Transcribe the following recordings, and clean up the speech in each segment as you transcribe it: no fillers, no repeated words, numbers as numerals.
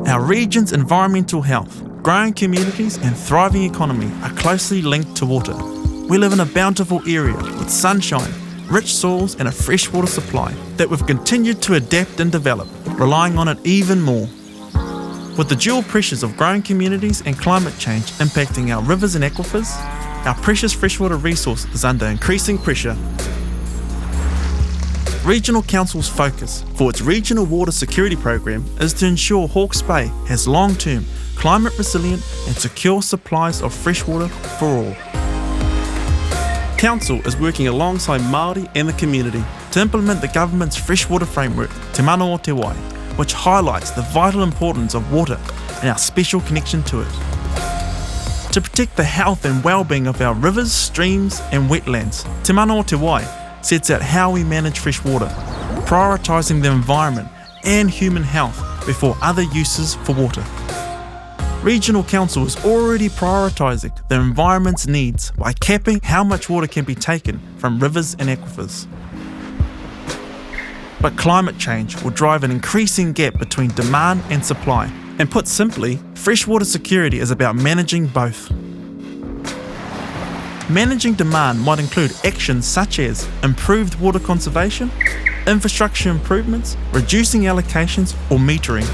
Our region's environmental health, growing communities and thriving economy are closely linked to water. We live in a bountiful area with sunshine, rich soils and a freshwater supply that we've continued to adapt and develop, relying on it even more. With the dual pressures of growing communities and climate change impacting our rivers and aquifers, our precious freshwater resource is under increasing pressure. Regional Council's focus for its Regional Water Security Program is to ensure Hawke's Bay has long-term, climate-resilient and secure supplies of freshwater for all. Council is working alongside Māori and the community to implement the government's freshwater framework, Te Mana o Te Wai, which highlights the vital importance of water and our special connection to it. To protect the health and well-being of our rivers, streams and wetlands, Te Mana o Te Wai sets out how we manage fresh water, prioritising the environment and human health before other uses for water. Regional Council is already prioritising the environment's needs by capping how much water can be taken from rivers and aquifers. But climate change will drive an increasing gap between demand and supply, and put simply, freshwater security is about managing both. Managing demand might include actions such as improved water conservation, infrastructure improvements, reducing allocations or metering.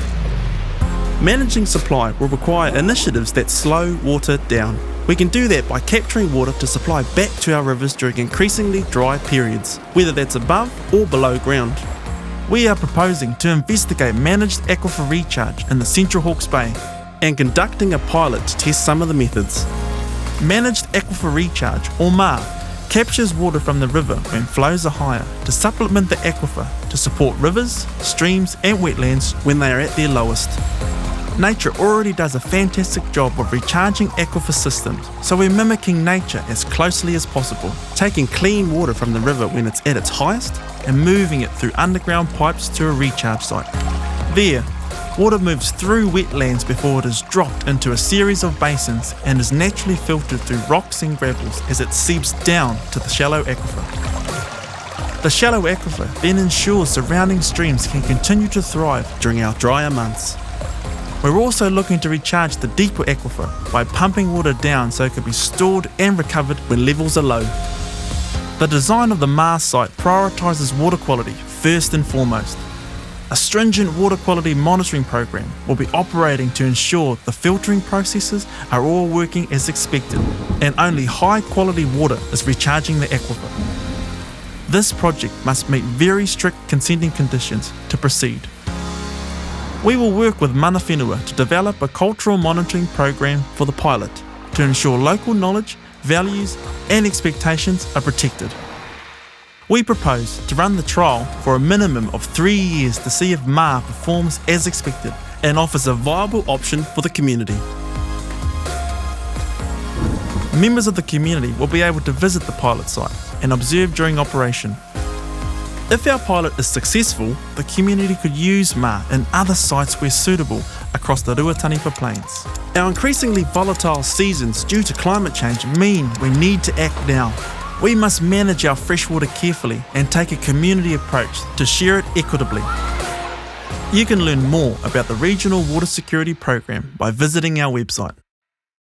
Managing supply will require initiatives that slow water down. We can do that by capturing water to supply back to our rivers during increasingly dry periods, whether that's above or below ground. We are proposing to investigate managed aquifer recharge in the Central Hawke's Bay and conducting a pilot to test some of the methods. Managed aquifer recharge, or MA, captures water from the river when flows are higher to supplement the aquifer to support rivers, streams and wetlands when they are at their lowest. Nature already does a fantastic job of recharging aquifer systems, so we're mimicking nature as closely as possible, taking clean water from the river when it's at its highest and moving it through underground pipes to a recharge site. There, water moves through wetlands before it is dropped into a series of basins and is naturally filtered through rocks and gravels as it seeps down to the shallow aquifer. The shallow aquifer then ensures surrounding streams can continue to thrive during our drier months. We're also looking to recharge the deeper aquifer by pumping water down so it can be stored and recovered when levels are low. The design of the MA site prioritises water quality first and foremost. A stringent water quality monitoring program will be operating to ensure the filtering processes are all working as expected and only high quality water is recharging the aquifer. This project must meet very strict consenting conditions to proceed. We will work with mana whenua to develop a cultural monitoring program for the pilot to ensure local knowledge, values and expectations are protected. We propose to run the trial for a minimum of 3 years to see if MA performs as expected and offers a viable option for the community. Members of the community will be able to visit the pilot site and observe during operation. If our pilot is successful, the community could use MA in other sites where suitable across the Ruataniwha Plains. Our increasingly volatile seasons due to climate change mean we need to act now. We must manage our freshwater carefully and take a community approach to share it equitably. You can learn more about the Regional Water Security Program by visiting our website.